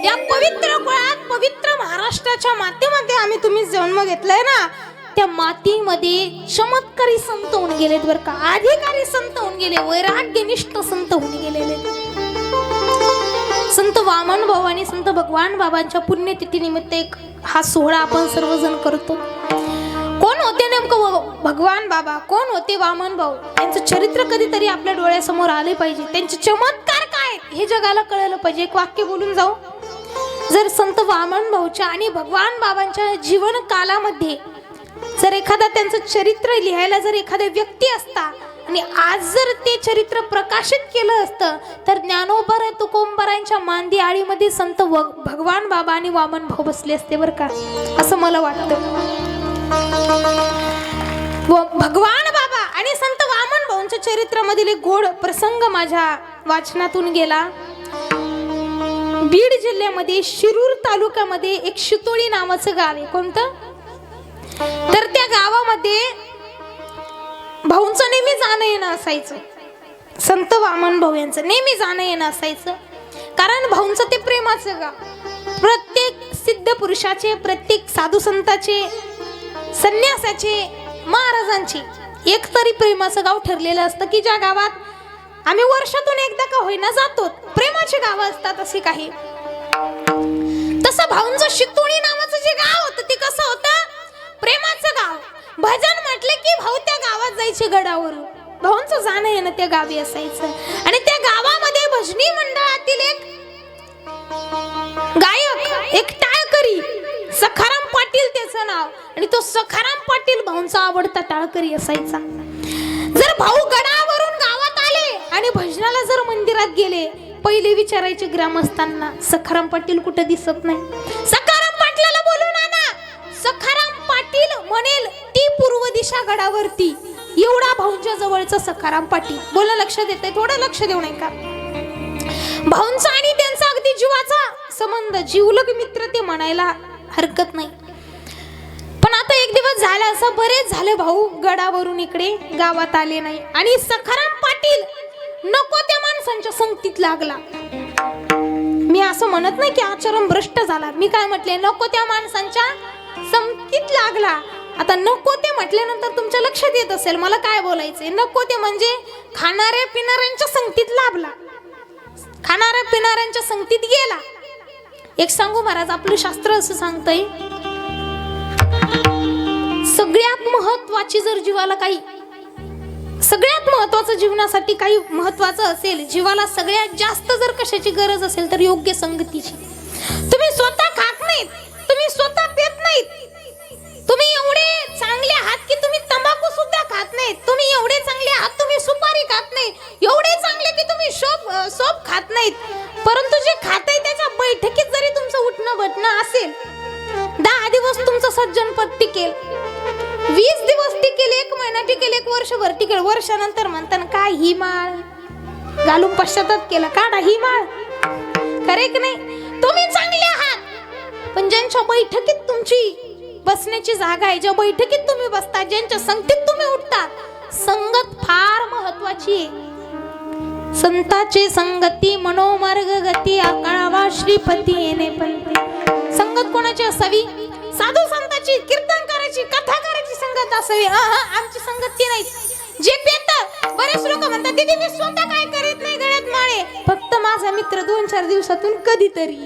या पवित्र कुळात पवित्र महाराष्ट्राच्या मातीमध्ये आम्ही तुम्ही जन्म घेतलाय ना, त्या मातीमध्ये चमत्कारी संत होऊन गेलेत बरं का, अधिकारी संत होऊन गेले, वैराग्यनिष्ठ संत होऊन गेलेले. संत वामन भाऊ आणि संत भगवान बाबांच्या पुण्यतिथी निमित्त एक हा सोहळा आपण सर्वजण करतो. कोण होते नेमकं भगवान बाबा, कोण होते वामन भाऊ, यांचं चरित्र कधीतरी आपल्या डोळ्यासमोर आले पाहिजे. त्यांचे चमत्कार काय हे जगाला कळलं पाहिजे. एक वाक्य बोलून जाऊ. जर संत वामन भाऊच्या आणि भगवान बाबांच्या जीवन कालामध्ये जर एखादा त्यांचं चरित्र लिहायला जर एखादा व्यक्ती असता आणि आज जर ते चरित्र प्रकाशित केलं असतं तर ज्ञानोबा तुकोंबरांच्या मांदी आळीमध्ये संत भगवान बाबा आणि वामन भाऊ बसले असते बरं का, असं मला वाटतं. भगवान बाबा आणि संत वामन भाऊंच्या चरित्रामधील एक गोड प्रसंग माझ्या वाचनातून गेला. बीड जिल्ह्यामध्ये शिरूर तालुक्यामध्ये एक शितोळी नावाचं गाव आहे. कोणतं? तर त्या गावामध्ये भाऊंचं नेहमी जाणं येणं असायचं. संत वामन भाऊ यांचं नेहमी जाणं येणं असायचं. कारण भाऊंचं ते प्रेमाचं गाव. प्रत्येक सिद्ध पुरुषाचे, प्रत्येक साधू संताचे, संन्यासाचे, महाराजांचे एक तरी प्रेमाचं गाव ठरलेलं असतं की ज्या गावात आम्ही वर्षातून एकदा का होईना जातो. प्रेमाचे गाव असतात असे काही. तसं भाऊंचं शितोळी नावाचं जे गाव होतं ते कसं होतं? प्रेमाचं गाव. भजन म्हटले की भाऊ त्या गावात जायचे गडावरून. भाऊंचं जाणं येणं त्या गावी असायचं. आणि त्या गावामध्ये भजनी मंडळातील एक गायक, एक टाळकरी, सखाराम पाटील त्याचं नाव. आणि तो सखाराम पाटील भाऊंचा आवडता टाळकरी असायचा. जर भाऊ गडावरून गावात आले आणि भजनाला जर मंदिरात गेले, पहिले विचारायचे ग्रामस्थांना, सखाराम पाटील कुठे दिसत नाही. सखाराम पाटलाला बोलून आणा. सखाराम पाटील म्हणेल ती पूर्व दिशा गडावरती. एवढा भाऊंच्या जवळचा सखाराम पाटील. बोला, लक्षात येतंय? थोडं लक्ष देऊ नये का? भाऊंचा आणि त्यांचा अगदी जीवाचा संबंध, जीवलग मित्र ते म्हणायला हरकत नाही. पण आता एक दिवस झाला, असं बरेच झाले भाऊ गडावरून इकडे गावात आले नाही. आणि सखाराम पाटील नको त्या माणसांच्या संगतीत लागला. मी असं म्हणत नाही की आचरण भ्रष्ट झाला. मी काय म्हटले? नको त्या माणसांच्या संगतीत लागला. आता नको ते म्हटल्यानंतर तुमच्या लक्षात येत असेल मला काय बोलायचंय. नको ते म्हणजे खाणाऱ्या पिणाऱ्यांच्या संगतीत लाभला, खाणाऱ्या पिणाऱ्यांच्या संगतीत गेला. एक सांगू महाराज, आपलं शास्त्र असं सांगतंय, सगळ्यात महत्वाची जर जीवाला काही, सगळ्यात महत्वाचं जीवनासाठी काही महत्वाचं असेल, जीवाला सगळ्यात जास्त जर कशाची गरज असेल तर योग्य संगतीची. तुम्ही स्वतः खात नाहीत, तुम्ही स्वतः पेत नाहीत, तुम्ही एवढे चांगले आहात की तुम्ही तंबाखू सुद्धा खात नाहीत, तुम्ही एवढे चांगले आहात तुम्ही सुपारी खात नाही, एवढे चांगले की तुम्ही सोप खात नाहीत, परंतु जे खाताय त्याच्या बैठकीत जरी तुमचं उठणं बटणं असेल, 10 दिवस तुमचं सज्जनपद टिकेल, 20 दिवस टिकेल, 1 महिना टिकेल, 1 वर्षभर टिकेल. वर्षानंतर म्हणताना काय ही माळ घालून पश्चाताप केला, काढा ही माळ. खरे की नाही? तुम्ही चांगले आहात, पण ज्यांच्या बैठकीत तुमची बसण्याची जागा आहे, ज्या बैठकीत तुम्ही बसता, ज्यांच्या संगतीत तुम्ही उठता, संगत फार महत्वाची आहे. संताची संगती मनोमार्ग गती, आकळावा श्रीपती येणे पंथी. संगत कोणाची असावी? साधू संताची, कीर्तनकाराची, कथाकाराची संगत असावी. आमची संगत ती नाही. जे पेतात, बरेच लोक म्हणतात दीदी मी स्वतः काय करीत नाही, गळ्यात माळे, फक्त माझा मित्र 2-4 दिवसातून कधीतरी.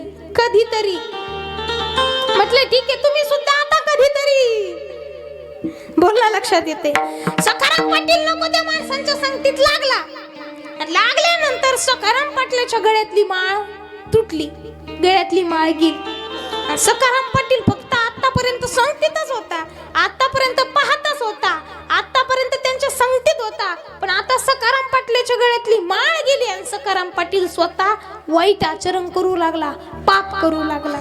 म्हटलं ठीक आहे, तुम्ही सुद्धा आता कधीतरी. बोलला, लक्षात येते? सखाराम पाटील नको त्या माणसांच्या संगतीत लागला. लागल्यानंतर सखाराम पाटलाच्या गळ्यातली माळ तुटली, गळ्यातली माळ गेली. सखाराम पाटील फक्त आतापर्यंत संगतीतच होता, आतापर्यंत पाहतच होता, आतापर्यंत त्यांच्या संगतीत होता, पण आता सखाराम पाटलाच्या गळ्यातली माळ गेली आणि सखाराम पाटील स्वतः वाईट आचरण करू लागला, पाप करू लागला.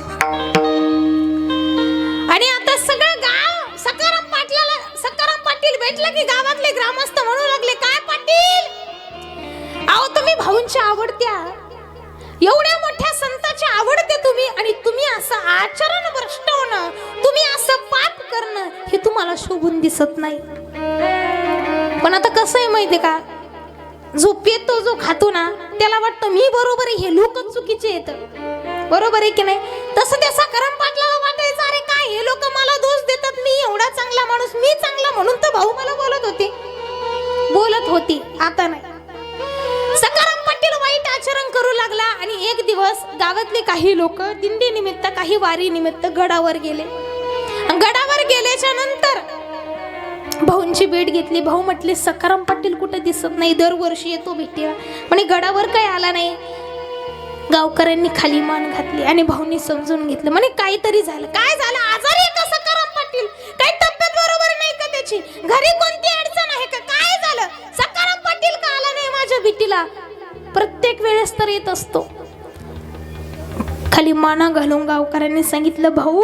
आणि आता सगळं गाव सखाराम पाटील भेटलं की गावातले ग्रामस्थ म्हणू लागले, काय पाटील, अहो तुम्ही भाऊंच्या आवडत्या, एवढ्या मोठ्या संताच्या आवडते तुम्ही, आणि तुम्ही असं आचरण भ्रष्ट होणं, तुम्ही असं पाप करणं हे तुम्हाला शोभून दिसत नाही. पण आता कसं आहे माहितीये का, जो पेतो जो खातो ना त्याला वाटतं मी बरोबर आहे, हे लोकच चुकीचे आहेत. बरोबर आहे की नाही? तसं त्या सखाराम पाटलाला वाटायचं, अरे काय हे लोक मला दोष देतात, मी एवढा चांगला माणूस, मी चांगला म्हणून तर भाऊ मला बोलत होती, आता नाही. सखाराम पाटील वाईट आचरण करू लागला आणि एक दिवस गावातले काही लोक दिंडी निमित्त, काही वारी निमित्त गडावर गेले. गडावर गेल्याच्या नंतर भाऊंची भेट घेतली. भाऊ म्हटले सखाराम पाटील कुठे दिसत नाही, दरवर्षी येतो भेटीला, म्हणे गडावर काय आला नाही. गावकऱ्यांनी खाली मान घातली आणि भाऊंनी समजून घेतलं, म्हणे काहीतरी झालं. काय झालं? आजारी आहे का सखाराम पाटील? काही तब्येत बरोबर नाही का त्याची? घरी कोणती अडचण आहे का? काय झालं? सखाराम पाटील का आला नाही माझ्या भेटीला? प्रत्येक वेळेस तर येत असतो. खाली माना घालून गावकऱ्यांनी सांगितलं, भाऊ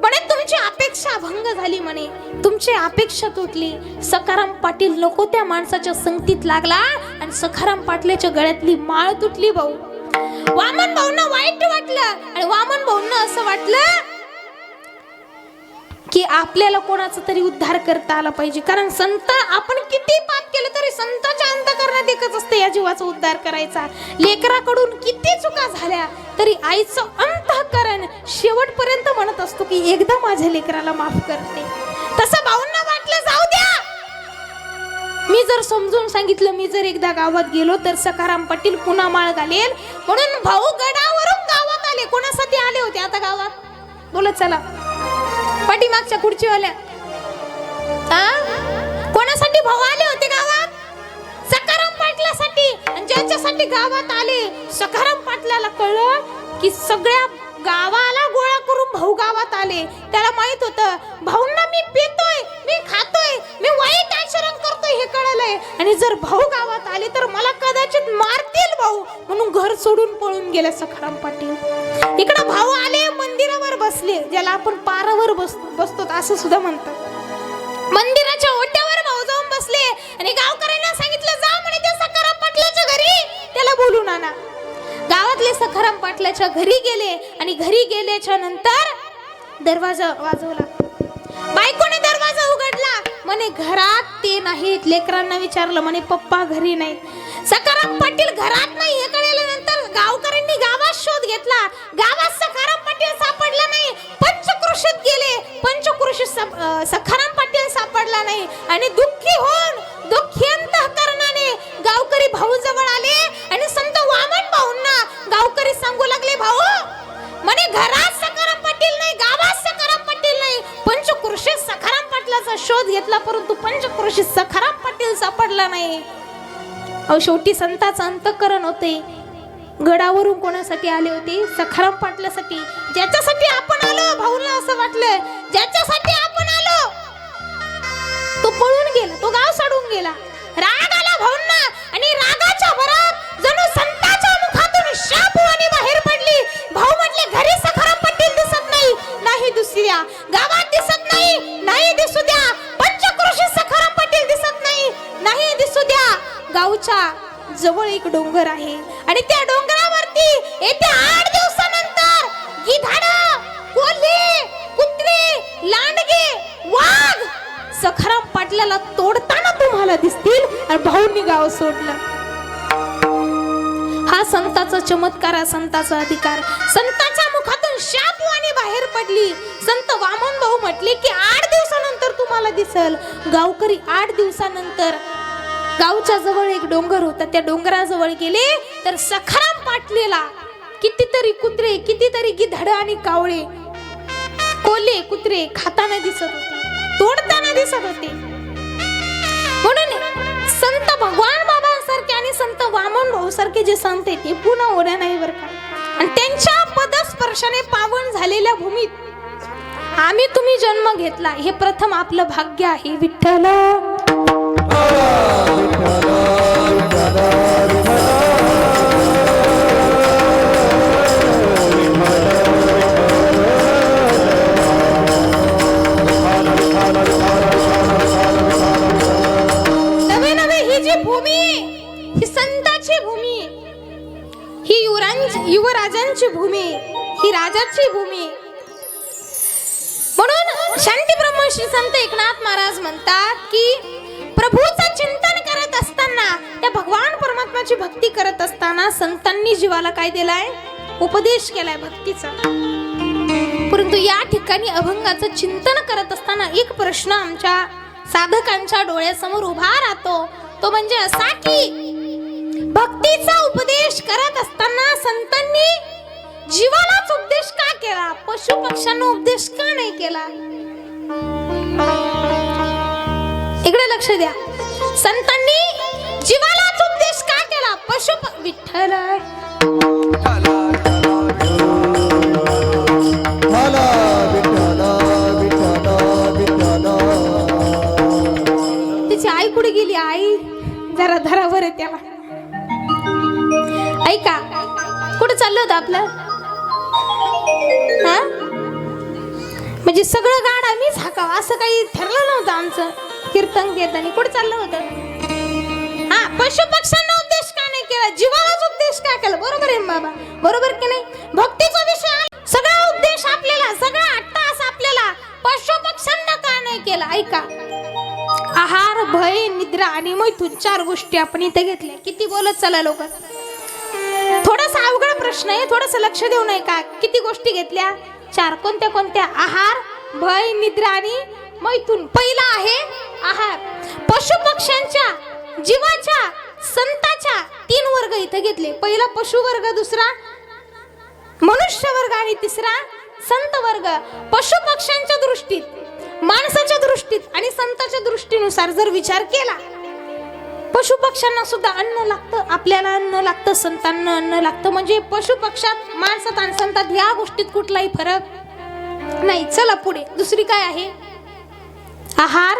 म्हणे तुमची अपेक्षा भंग झाली, म्हणे तुमची अपेक्षा तुटली. सखाराम पाटील नको त्या माणसाच्या संगतीत लागला आणि सखाराम पाटलाच्या गळ्यातली माळ तुटली. भाऊ वामन भाऊंना वाईट वाटलं आणि वामन भाऊंना असं वाटलं की आपल्याला कोणाचा तरी उद्धार करता आला पाहिजे, कारण संत आपण किती पाप केलं तरी संताच्या अंतःकरणात एकच असते, या जीवाचा उद्धार करायचा. लेकराकडून किती चुका झाल्या तरी आईचं अंतःकरण शेवटपर्यंत म्हणत असतो की एकदा माझ्या लेकराला माफ करते. तसं भाऊंना वाटलं जाऊ द्या, मी जर समजून सांगितलं, मी जर एकदा गावात गेलो तर सखाराम पाटील पुन्हा माळ घालेल, म्हणून भाऊ गडावरून गावात आले. कोणासाठी आले होते आता गावात? बोला चला, पाठीमागच्या खुर्चीवाल्या कोणासाठी भाऊ आले होते गावात? सखाराम पाटलासाठी. आणि ज्याच्यासाठी गावात आले, सखाराम पाटलाला कळलं की सगळ्या गावाला गोळा करून भाऊ गावात आले. त्याला माहित होतं भाऊंना मी पितोय, मी खातोय, मी वाईट आचरण करतोय हे कळलंय, आणि जर भाऊ गावात आले तर मला कदाचित मारतील भाऊ, म्हणून घर सोडून पळून गेले सखाराम पाटील. इकडे भाऊ आले, मंदिरावर बसले, ज्याला आपण पारावर बसतो असं सुद्धा म्हणतात. मंदिराच्या ओट्यावर भाऊ जाऊन बसले आणि गावकऱ्यांना सांगितलं, जा म्हणे त्या सखाराम पाटलाच्या घरी त्याला बोलून आणा. गावातले सखाराम पाटलाच्या घरी गेले आणि घरी गेल्याच्या नंतर दरवाजा वाजवला. बायकोने दरवाजा उघडला, म्हणे घरात ते नाहीत. लेकरांना विचारलं, म्हणे पप्पा घरी नाहीत. सखाराम पाटील घरात नाही हे कळल्यानंतर गावकऱ्यांनी गावात शोध घेतला. गावात सखाराम पाटील सापडला नाही. पंचक्रोशीत गेले, पंचक्रोशीत सखाराम पाटील सापडला नाही आणि दुःखी होऊन दुःखी अंतःकरणाने गावकरी भाऊ जवळ आले आणि संत वामन भाऊंना गावकरी सांगू लागले, भाऊ म्हणे घरात सखाराम पाटील नाही, गावात सखाराम पाटील नाही. पंचक्रोशीत सखाराम पाटलाचा शोध घेतला परंतु पंचक्रोशीत सखाराम पाटील सापडला नाही. अहो शेवटी संताचं अंतःकरण होते. गडावरून कोणासाठी आले होते? सखाराम पाटलासाठी. ज्याच्यासाठी आपण आलो, भाऊला असं वाटलं ज्याच्यासाठी आपण आलो तो पळून गेला, तो गाव सोडून गेला. राग आला भाऊंना आणि रागाच्या भरात जणू संताच्या मुखातून शापवाणी बाहेर पडली. भाऊ म्हटले घरी सखाराम पाटील दिसत नाही, नाही दिसू द्या. गावात दिसत नाही, नाही दिसू द्या. पंचक्रोशीत सखाराम पाटील दिसत नाही, नाही दिसू द्या. गावच्या जवळ एक डोंगर आहे आणि त्या डोंगरावरती येत्या 8 दिवसानंतर गिधाडं, कोल्हे, कुत्रे, लांडगे, वाघ सखाराम पाटलाला तोडताना तुम्हाला दिसतील. आणि भाऊंनी गाव सोडलं. हा संताचा चमत्कार, हा संताचा अधिकार. संताच्या मुखातून शापवाणी बाहेर पडली. संत वामन भाऊ म्हटले की 8 दिवसानंतर तुम्हाला दिसल. गावकरी 8 दिवसानंतर गावच्या जवळ एक डोंगर होता, त्या डोंगराजवळ गेले तर सखाराम पाटलेला कितीतरी कुत्रे, कितीतरी गिधाडं आणि कावळे, कोल्हे, कुत्रे खाताना दिसत होते, तोडताना दिसत होते. म्हणून संत भगवान बाबांसारखे आणि संत वामन भाऊ सारखे जे संत आहेत ते पुन्हा ओढ्या नाही बरं का. आणि त्यांच्या पदस्पर्शाने पावन झालेल्या भूमीत आम्ही तुम्ही जन्म घेतला, हे प्रथम आपलं भाग्य आहे. विठ्ठल नवे नवे ही जी भूमी, ही संताची भूमी, ही युवराजांची भूमी, ही राजाची भूमी. म्हणून शांती ब्रह्म श्री संत एकनाथ महाराज म्हणतात की प्रभूचं चिंतन करत असताना, त्या भगवान परमात्म्याची भक्ती करत असताना संतांनी जीवाला काय दिलाय? उपदेश केलाय भक्तीचा. परंतु या ठिकाणी अभंगाचं चिंतन करत असताना एक प्रश्न आमच्या साधकांच्या डोळ्यासमोर उभा राहतो. तो म्हणजे असा की भक्तीचा उपदेश करत असताना संतांनी जीवालाच उपदेश का केला, पशु पक्ष्यांना उपदेश का नाही केला? इकडे लक्ष द्या. संतांनी जीवालाच उपदेश का केला, विठ्ठल तिची आई कुठे गेली? आई जरा धरावर आहे त्याला. ऐका, कुठे चाललं होतं आपलं? हा, म्हणजे सगळं गाडा मीच हाकावं असं काही ठरलं नव्हतं आमचं. कीर्तन घेताना कुठे चाललं होतं? हा, पशु पक्ष्यांना उपदेश का नाही केला, जीवालाच उपदेश का केला? बरोबर आहे बाबा, बरोबर की नाही? भक्तीचा विषय सगळा उपदेश आपल्याला, सगळा अट्टास आपल्याला पशु पक्ष्यांना का नाही केला? ऐका, आहार, भय, निद्रा आणि मैथून 4 गोष्टी आपण इथे घेतल्या. किती बोलत चला लोक? थोडासा अवघड प्रश्न आहे, थोडस लक्ष देऊ नये का? किती गोष्टी घेतल्या? 4. कोणत्या कोणत्या? आहार, भय, निद्रा आणि मैथून. पहिला आहे आहार. पशु पक्ष्यांच्या, जीवाच्या, संताच्या 3 वर्ग इथे घेतले. पहिला पशु वर्ग, दुसरा मनुष्य वर्ग आणि तिसरा संत वर्ग. पशु पक्ष्यांच्या दृष्टीत, माणसाच्या दृष्टीत आणि संताच्या दृष्टीनुसार जर विचार केला, पशु पक्ष्यांना सुद्धा अन्न लागतं, आपल्याला अन्न लागतं, संतांना अन्न लागतं. म्हणजे पशु पक्षात, माणसात आणि संतात या गोष्टीत कुठलाही फरक नाही. चला पुढे. दुसरी काय आहे? आहार,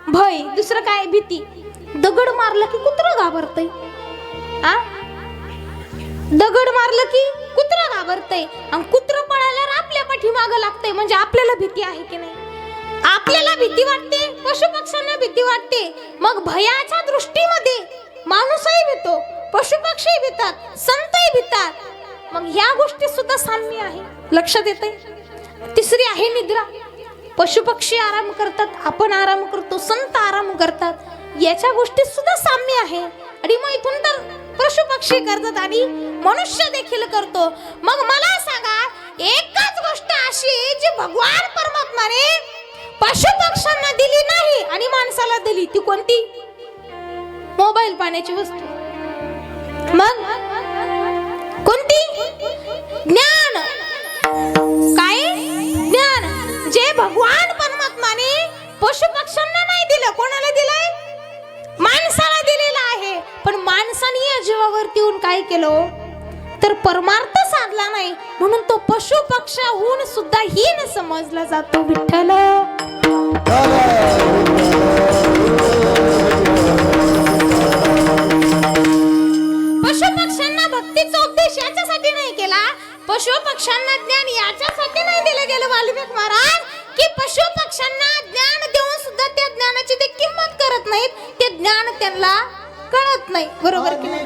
भय. दुसरं काय? भीती. दगड मारलं की कुत्रं घाबरतय. आ, दगड मारलं की कुत्रं घाबरतय आणि कुत्रं पळाल्यावर आपल्या पाठीमागं लागतंय. म्हणजे आपल्याला भीती आहे की नाही? आपल्याला भीती वाटते, पशु पक्ष्यांना भीती वाटते. मग भयाच्या दृष्टीमध्ये माणूसही भीतो, पशु पक्षी भीतात, संतही भीतात. मग ह्या गोष्टी सुद्धा साम्य आहे. लक्षात येते? तिसरी आहे निद्रा. पशु पक्षी आराम करतात, आपण आराम करतो, संत आराम करतात. याच्या गोष्टीत सुद्धा साम्य आहे. आणि मग इथून तर पशु पक्षी करतात आणि मनुष्य देखील करतो. मग मला सांगा, एकच गोष्ट अशी जी भगवान परमात्माने पशु पक्ष्यांना दिली नाही आणि माणसाला दिली, ती कोणती? मोबाईल, पाण्याची वस्तू. मग कोणती? ज्ञान. काय? ज्ञान. जे भगवान परमात्माने पशु पक्ष्यांना नाही दिलं, कोणाला दिलंय? माणसाला दिलेलं आहे. पण माणसाने या जीवावरती येऊन काय केलं तर परमार्थ साधला नाही, म्हणून तो पशु पक्षाहून सुद्धा हीन समजला जातो. विठ्ठल पशु पक्ष्यांना भक्तीचा उपदेश याच्यासाठी नाही केला, पशु पक्ष्यांना ज्ञान याच्यासाठी नाही दिलं गेलं वाल्मिक महाराज की पशु पक्ष्यांना ज्ञान देऊन सुद्धा त्या ज्ञानाची ते किंमत करत नाहीत, ते ज्ञान त्यांना कळत नाही. बरोबर की नाही?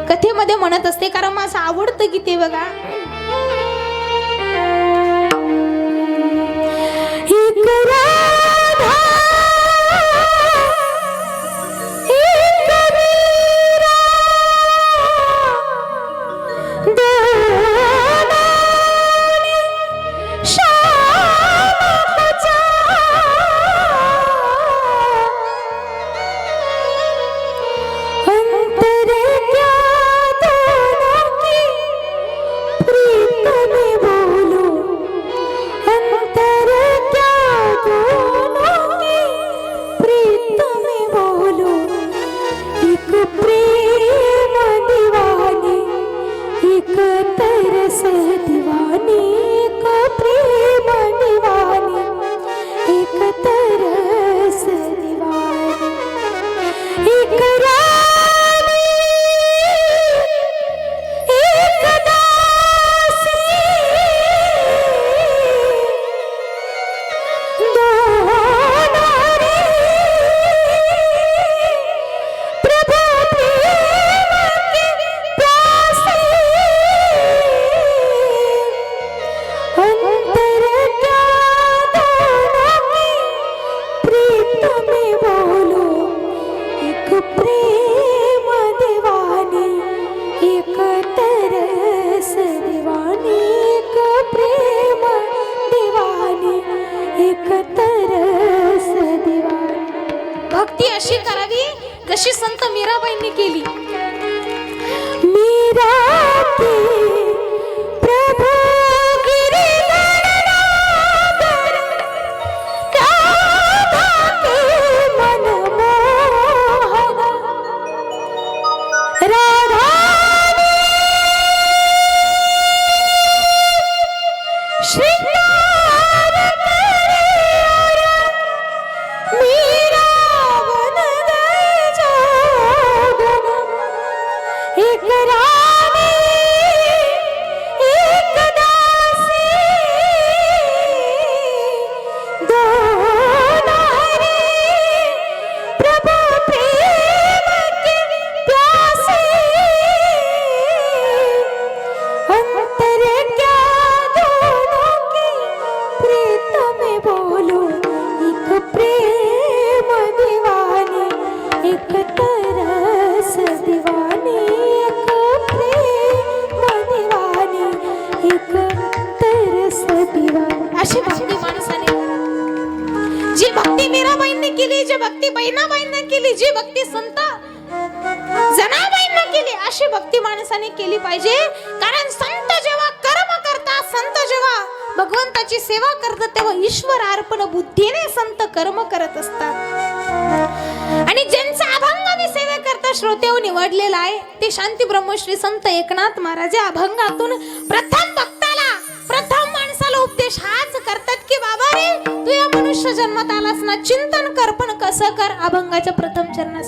कथेमध्ये म्हणत असते, कारण माझं आवडतं की ते बघा. भक्ती अशी करावी जशी संत मीराबाईंनी केली. मीरा की प्रभु गिरिधर राधा के मनमोहन राधा श्रृंगार मीरा वन जोगन एक रानी एक दासी दो नारी प्रभु प्रेम की प्यासी अंतर क्या दोनों की प्रीत में बोलो एक प्रेम दीवानी एक तरस दीवानी एक प्रेम दीवानी एक तरस दीवानी. अशी भक्ती माणसाने, जी भक्ती मीराबाईंनी केली, जी भक्ती बहिणाबाईंनी केली, जी भक्ती संत जनाबाईंनी केली, अशी भक्ती माणसाने केली पाहिजे. कारण संत जेव्हा कर्म करतात, संत जेव्हा भगवंताची सेवा करतात, तेव्हा ईश्वर अर्पण बुद्धीने संत कर्म करत असतात. आणि ज्यांचा अभंग मी सेवेकरता श्रोतेव निवडलेला आहे ते शांती ब्रह्मश्री संत एकनाथ महाराज या अभंगातून प्रथम भक्ताला, प्रथम माणसाला उपदेश हाच करतात की बाबा रे, तू या मनुष्य जन्मात आलास ना, चिंतन कर, पण कसं कर, अभंगाच्या प्रथम चरणात.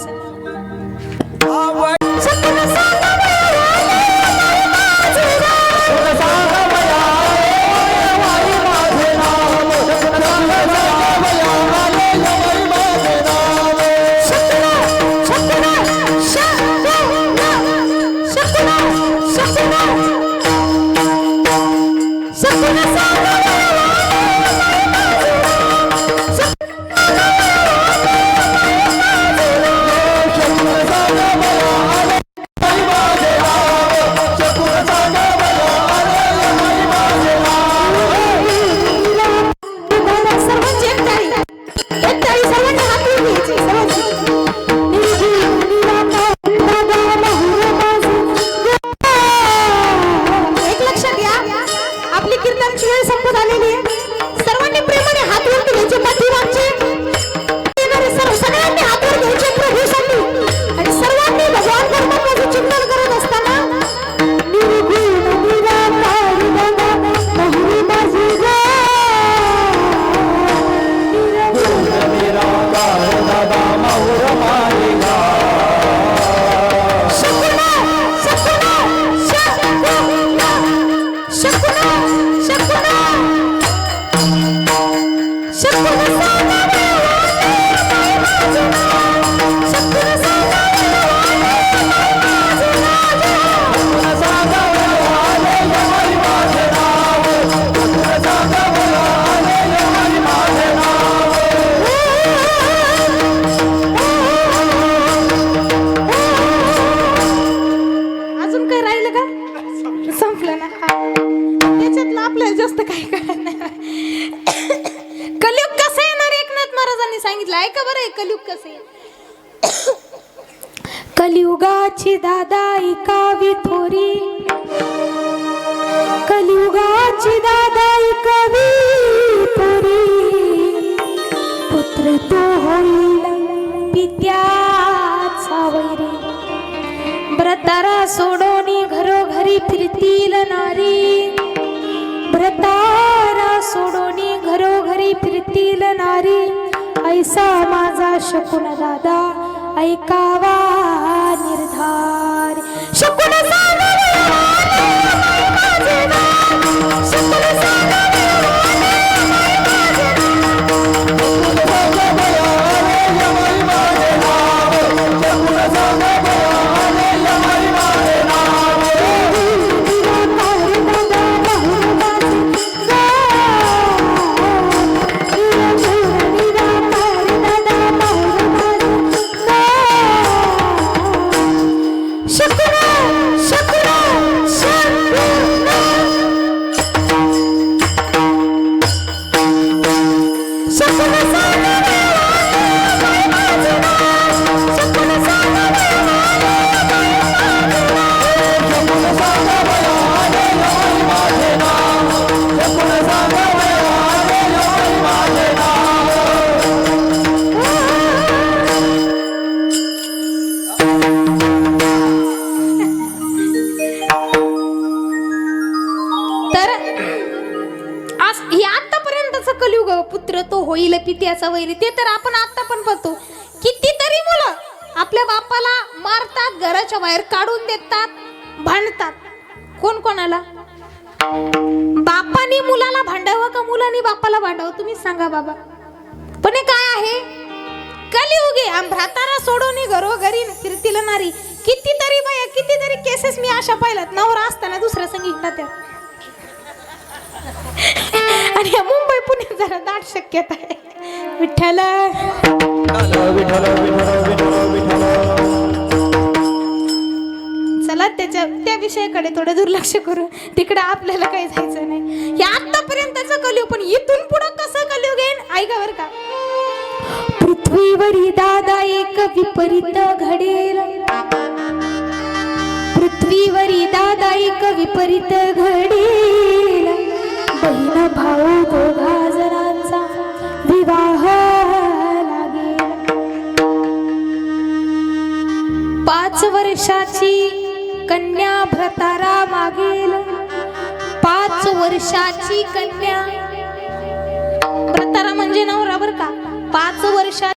कलियुग कसे. कलियुगाची दादाई कावी थोरी, कलियुगाची दादाई कावी थोरी, पुत्र तो होईल पित्याचा वैरी, व्रतारा सोडोनी घरोघरी फिरतील नारी, व्रतारा सोडोनी घरोघरी फिरतील नारी, ऐसा माझा शकुन दादा ऐकावा निर्धार. शकुन शकुन तो होईल पित्याचा वैरी. ते तर आपण आता पण बघतो. कितीतरी मुलं आपल्या बापाला मारतात, घराच्या बाहेर काढून देतात, भांडतात. कोण कोणाला? बापानी मुलाला भांडावं का मुलांनी बापाला भांडावं? तुम्ही सांगा बाबा. पण हे काय आहे? कलियुगे भ्रातारा सोडून घरोघरी फिरतील नारी. कितीतरी बाया, कितीतरी केसेस मी अशा पाहिल्यात. नवरा असताना दुसऱ्या संगी हिंडतात. आणि या मुंबई पुणे जरा दाट शक्यता आहे. विठ्ठल चला त्या विषयाकडे थोडं दुर्लक्ष करू. तिकडे आपल्याला काही जायचं नाही. हे आतापर्यंतचं कलियुग, पण इथून पुढं कसं कलियुग येईल ऐका बरं का. पृथ्वीवरी दादा एक विपरीत घडेल. पृथ्वीवरी दादा एक विपरीत घडेल. बहीण भाऊ दोघा जणांचा विवाह लागेल. 5 वर्षाची कन्या भ्रतारा मागेल. 5 वर्षाची कन्या. भ्रतारा म्हणजे नवरा बरं का. 5 वर्षाची